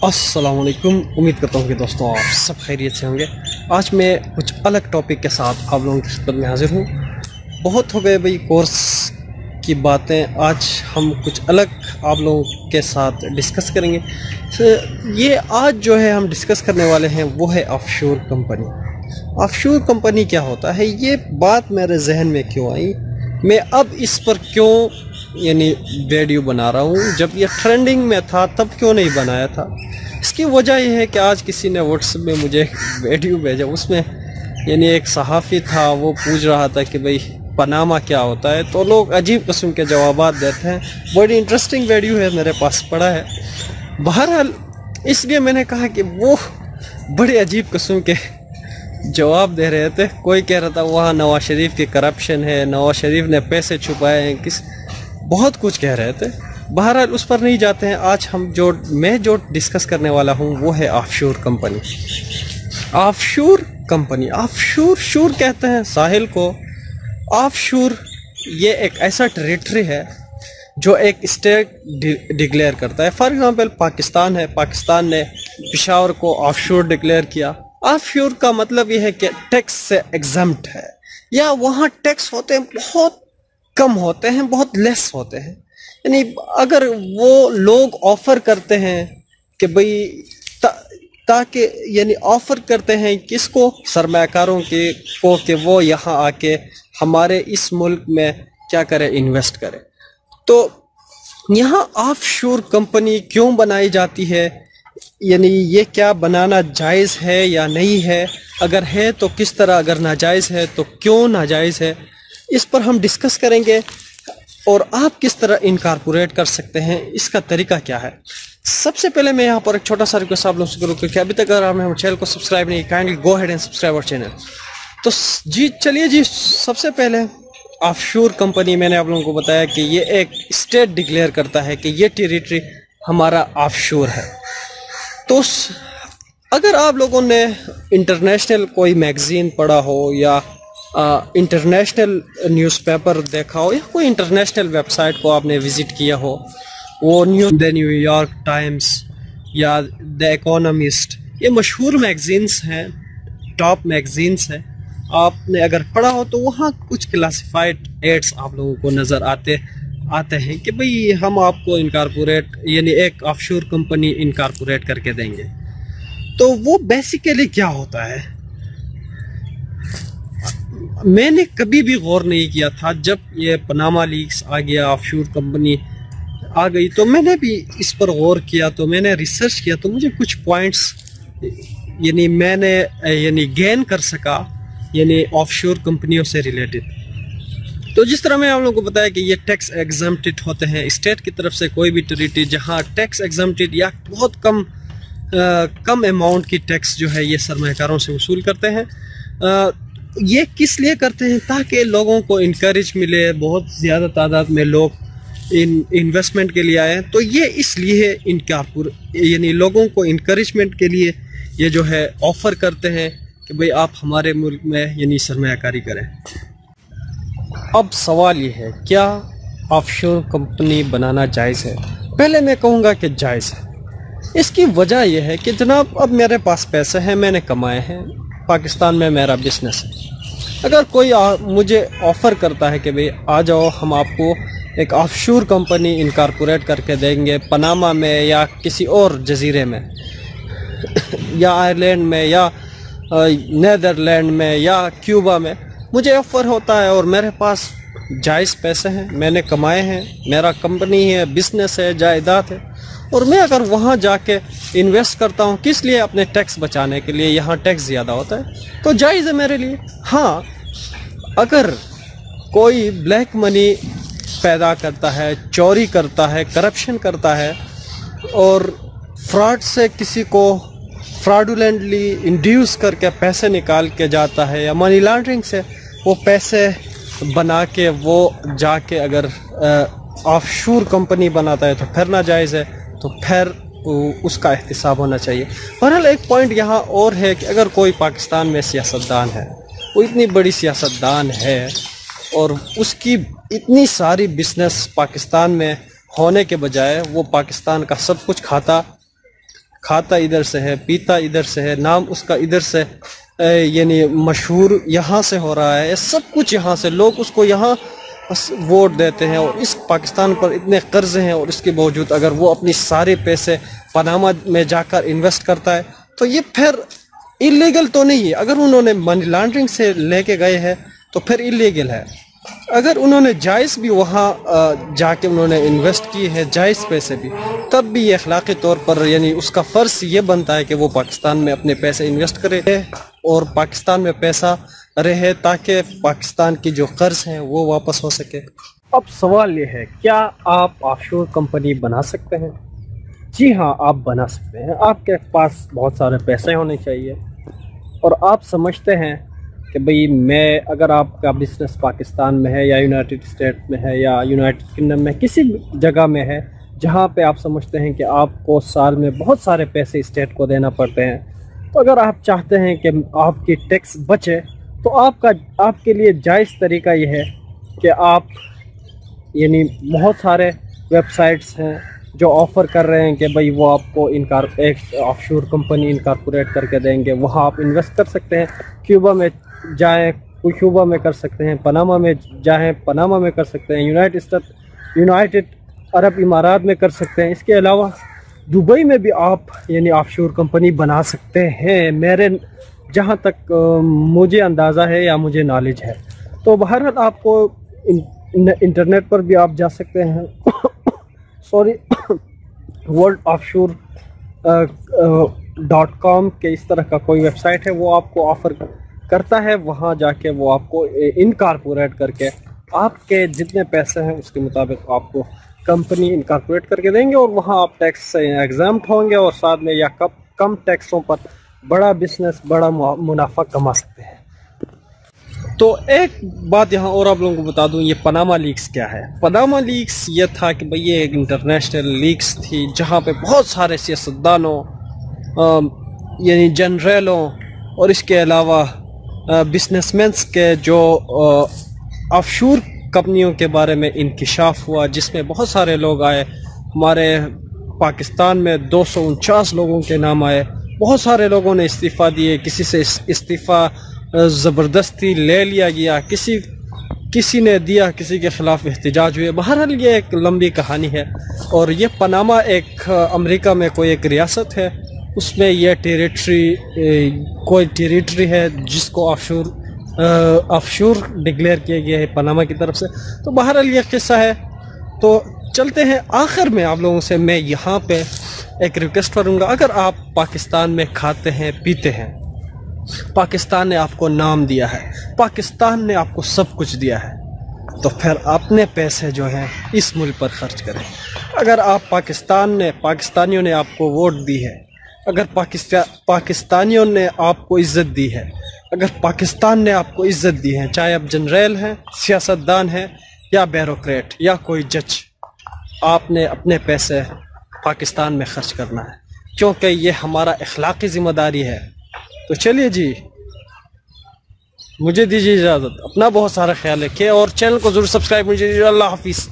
अस्सलाम वालेकुम। उम्मीद करता हूँ कि दोस्तों आप सब खैरियत से होंगे। आज मैं कुछ अलग टॉपिक के साथ आप लोगों की खिदमत में हाजिर हूँ। बहुत हो गए भाई कोर्स की बातें, आज हम कुछ अलग आप लोगों के साथ डिस्कस करेंगे। ये आज जो है हम डिस्कस करने वाले हैं वो है ऑफशोर कंपनी। ऑफशोर कंपनी क्या होता है, ये बात मेरे जहन में क्यों आई, मैं अब इस पर क्यों वीडियो बना रहा हूँ, जब ये ट्रेंडिंग में था तब क्यों नहीं बनाया था। इसकी वजह यह है कि आज किसी ने व्हाट्सएप में मुझे एक वीडियो भेजा, उसमें एक सहाफ़ी था, वो पूछ रहा था कि भाई पनामा क्या होता है, तो लोग अजीब किस्म के जवाबात देते हैं। बड़ी इंटरेस्टिंग वीडियो है, मेरे पास पड़ा है। बहरहाल इसलिए मैंने कहा कि वो बड़े अजीब किस्म के जवाब दे रहे थे। कोई कह रहा था वहाँ नवाज शरीफ की करप्शन है, नवाज शरीफ ने पैसे छुपाए हैं, बहुत कुछ कह रहे थे। बहरहाल उस पर नहीं जाते हैं। आज मैं जो डिस्कस करने वाला हूँ वो है offshore company. Offshore company, offshore कहते हैं साहिल को। ऑफशोर ये एक ऐसा टेरिटरी है जो एक स्टेट डिक्लेयर करता है। फॉर एग्जांपल पाकिस्तान है, पाकिस्तान ने पेशावर को ऑफशोर डिक्लेयर किया। ऑफशोर का मतलब ये है कि टैक्स से एग्जम्प्ट है, या वहाँ टैक्स होते हैं बहुत कम होते हैं, बहुत लेस होते हैं। अगर वो लोग ऑफर करते हैं कि भाई ताकि ऑफर करते हैं किसको, सरमायाकारों को, कि वो यहाँ आके हमारे इस मुल्क में क्या करे, इन्वेस्ट करे। तो यहाँ ऑफशोर कंपनी क्यों बनाई जाती है, ये क्या बनाना जायज़ है या नहीं है, अगर है तो किस तरह, अगर नाजायज़ है तो क्यों नाजायज़ है, इस पर हम डिस्कस करेंगे। और आप किस तरह इनकॉर्पोरेट कर सकते हैं, इसका तरीका क्या है। सबसे पहले मैं यहाँ पर एक छोटा सा रिक्वेस्ट आप लोगों से करूँ कि अभी तक अगर आपने हमारे चैनल को सब्सक्राइब नहीं, kindly go ahead and subscribe our channel. तो जी चलिए जी, सबसे पहले ऑफशोर कंपनी मैंने आप लोगों को बताया कि ये एक स्टेट डिक्लेयर करता है कि ये टेरिटरी हमारा ऑफशोर है। तो अगर आप लोगों ने इंटरनेशनल कोई मैगजीन पढ़ा हो, या इंटरनेशनल न्यूज़पेपर देखा हो, या कोई इंटरनेशनल वेबसाइट को आपने विज़िट किया हो, वो न्यूयॉर्क टाइम्स या द इकोनॉमिस्ट, ये मशहूर मैगजीन्स हैं, टॉप मैगजीन्स हैं। आपने अगर पढ़ा हो तो वहाँ कुछ क्लासिफाइड एड्स आप लोगों को नज़र आते हैं कि भाई हम आपको इनकॉर्पोरेट एक ऑफशोर कंपनी इनकॉर्पोरेट करके देंगे। तो वो बेसिकली क्या होता है, मैंने कभी भी गौर नहीं किया था। जब ये पनामा लीक्स आ गया, ऑफशोर कंपनी आ गई, तो मैंने भी इस पर गौर किया, तो मैंने रिसर्च किया, तो मुझे कुछ पॉइंट्स मैंने गेन कर सका ऑफशोर कंपनियों से रिलेटेड। तो जिस तरह मैं आप लोगों को बताया कि ये टैक्स एग्जम्प्टेड होते हैं स्टेट की तरफ से। कोई भी टेरिटरी जहाँ टैक्स एग्जम्प्टेड या बहुत कम अमाउंट की टैक्स जो है ये सरमायाकारों से वसूल करते हैं। ये किस लिए करते हैं, ताकि लोगों को इनकरेज मिले, बहुत ज़्यादा तादाद में लोग इन्वेस्टमेंट के लिए आए। तो ये इसलिए लोगों को इनकरेजमेंट के लिए ये जो है ऑफ़र करते हैं कि भाई आप हमारे मुल्क में सरमायाकारी करें। अब सवाल ये है, क्या ऑफशोर कंपनी बनाना जायज़ है? पहले मैं कहूँगा कि जायज़ है। इसकी वजह यह है कि जनाब अब मेरे पास पैसे हैं, मैंने कमाए हैं, पाकिस्तान में मेरा बिजनेस है। अगर कोई मुझे ऑफ़र करता है कि भाई आ जाओ, हम आपको एक ऑफशोर कंपनी इनकॉर्पोरेट करके देंगे पनामा में या किसी और जजीरे में या आयरलैंड में या नीदरलैंड में या क्यूबा में, मुझे ऑफ़र होता है और मेरे पास जायज़ पैसे हैं, मैंने कमाए हैं, मेरा कंपनी है, बिजनेस है, जायदाद है, और मैं अगर वहाँ जाके इन्वेस्ट करता हूँ, किस लिए? अपने टैक्स बचाने के लिए। यहाँ टैक्स ज़्यादा होता है, तो जायज़ है मेरे लिए। हाँ, अगर कोई ब्लैक मनी पैदा करता है, चोरी करता है, करप्शन करता है, और फ्रॉड से किसी को फ्रॉडुलेंटली इंड्यूस करके पैसे निकाल के जाता है, या मनी लॉन्ड्रिंग से वो पैसे बना के वो जाके अगर ऑफशोर कंपनी बनाता है, तो फिर नाजायज़ है, तो फिर उसका एहतिसाब होना चाहिए। बहरहाल एक पॉइंट यहाँ और है कि अगर कोई पाकिस्तान में सियासतदान है, वो इतनी बड़ी सियासतदान है और उसकी इतनी सारी बिजनेस पाकिस्तान में होने के बजाय वो पाकिस्तान का सब कुछ खाता کھاتا ادھر سے ہے، پیتا ادھر سے ہے، نام اس کا ادھر سے یعنی مشہور یہاں سے ہو رہا ہے، سب کچھ یہاں سے، لوگ اس کو یہاں ووٹ دیتے ہیں، اور اس پاکستان پر اتنے قرض ہیں، اور اس کے باوجود اگر وہ اپنی سارے پیسے پاناما میں جا کر انویسٹ کرتا ہے تو یہ پھر اللیگل تو نہیں ہے۔ اگر انہوں نے منی لانڈرنگ سے لے کے گئے ہیں تو پھر اللیگل ہے۔ اگر انہوں نے جائز بھی وہاں جا کے انہوں نے انویسٹ کیے ہیں جائز پیسے بھی، تب بھی یہ اخلاقی طور پر یعنی اس کا فرض یہ بنتا ہے کہ وہ پاکستان میں اپنے پیسے انویسٹ کرے اور پاکستان میں پیسہ رہے، تاکہ پاکستان کی جو قرض ہیں وہ واپس ہو سکے۔ اب سوال یہ ہے، کیا آپ آف شور کمپنی بنا سکتے ہیں؟ جی ہاں، آپ بنا سکتے ہیں۔ آپ کے پاس بہت سارے پیسے ہونے چاہیے، اور آپ سمجھتے ہیں کہ بھئی میں اگر آپ کا بزنس پاکستان میں ہے یا یونائٹڈ اسٹیٹ میں ہے یا یونائٹڈ کنگڈم میں کسی جگہ میں ہے جہاں پہ آپ سمجھتے ہیں کہ آپ کو سال میں بہت سارے پیسے اسٹیٹ کو دینا پڑتے ہیں، تو اگر آپ چاہتے ہیں کہ آپ کی ٹیکس بچے تو آپ کے لیے جائز طریقہ یہ ہے کہ آپ یعنی بہت سارے ویب سائٹس ہیں جو آفر کر رہے ہیں کہ بھئی وہ آپ کو ایک آف شور کمپنی انکارپوریٹ کر کے دیں گے، وہاں آپ انویسٹ کر سکتے ہیں۔ کیوبا میں جائیں، کیوبا میں کر سکتے ہیں، پاناما میں جائیں، پاناما میں کر سکتے ہیں، یونائٹڈ عرب امارات میں کر سکتے ہیں۔ اس کے علاوہ دبئی میں بھی آپ یعنی آف شور کمپنی بنا سکتے ہیں، میرے جہاں تک مجھے اندازہ ہے یا مجھے نالج ہے۔ تو بہرحال آپ کو انٹرنیٹ پر بھی آپ جا سکتے ہیں ورلڈ آف شور .com کے اس طرح کا کوئی ویب سائٹ ہے، وہ آپ کو آفر کرتا ہے، وہاں جا کے وہ آپ کو انکارپوریٹ کر کے آپ کے جتنے پیسے ہیں اس کے مطابق آپ کو کمپنی انکارپوریٹ کر کے دیں گے، اور وہاں آپ ٹیکس سے ایگزامپٹ ہوں گے، اور ساتھ میں یا کم ٹیکسوں پر بڑا بزنس، بڑا منافع کما سکتے ہیں۔ تو ایک بات یہاں اور آپ لوگوں کو بتا دوں، یہ پاناما لیکس کیا ہے؟ پاناما لیکس یہ تھا کہ بھئی یہ ایک انٹرنیشنل لیکس تھی جہاں پہ بہت سارے سیاستدانوں یعنی جنرلوں اور اس کے علاوہ بزنس مینس کے جو آف شور کمپنیوں کے بارے میں انکشاف ہوا، جس میں بہت سارے لوگ آئے۔ ہمارے پاکستان میں 249 لوگوں کے نام آئے، بہت سارے لوگوں نے استعفیٰ دیے، کسی سے استعفیٰ زبردستی لے لیا گیا، کسی نے دیا، کسی کے خلاف احتجاج ہوئے۔ بہرحال یہ ایک لمبی کہانی ہے، اور یہ پاناما ایک امریکہ میں کوئی ایک ریاست ہے، اس میں یہ کوئی ٹیریٹری ہے جس کو آف شور ڈکلیئر کیا گیا ہے پاناما کی طرف سے۔ تو بہرحال یہ قصہ ہے۔ تو چلتے ہیں آخر میں آپ لوگوں سے میں یہاں پہ ایک ریکویسٹ کروں گا، اگر آپ پاکستان میں کھاتے ہیں، پیتے ہیں، پاکستان نے آپ کو نام دیا ہے، پاکستان نے آپ کو سب کچھ دیا ہے، تو پھر اپنے پیسے جو ہیں اس ملک پر خرچ کریں۔ اگر آپ پاکستانیوں نے آپ کو ووٹ دی ہے، اگر پاکستانیوں نے آپ کو عزت دی ہے، اگر پاکستان نے آپ کو عزت دی ہے، چاہے آپ جنرل ہیں، سیاستدان ہیں یا بیوروکریٹ یا کوئی جج، آپ نے اپنے پیسے پاکستان میں خرچ کرنا ہے، کیونکہ یہ ہمارا اخلاقی ذمہ داری ہے۔ تو چلیے جی، مجھے دیجیے اجازت، اپنا بہت سارا خیال رکھیے، اور چینل کو ضرور سبسکرائب کیجیے۔ اللہ حافظ۔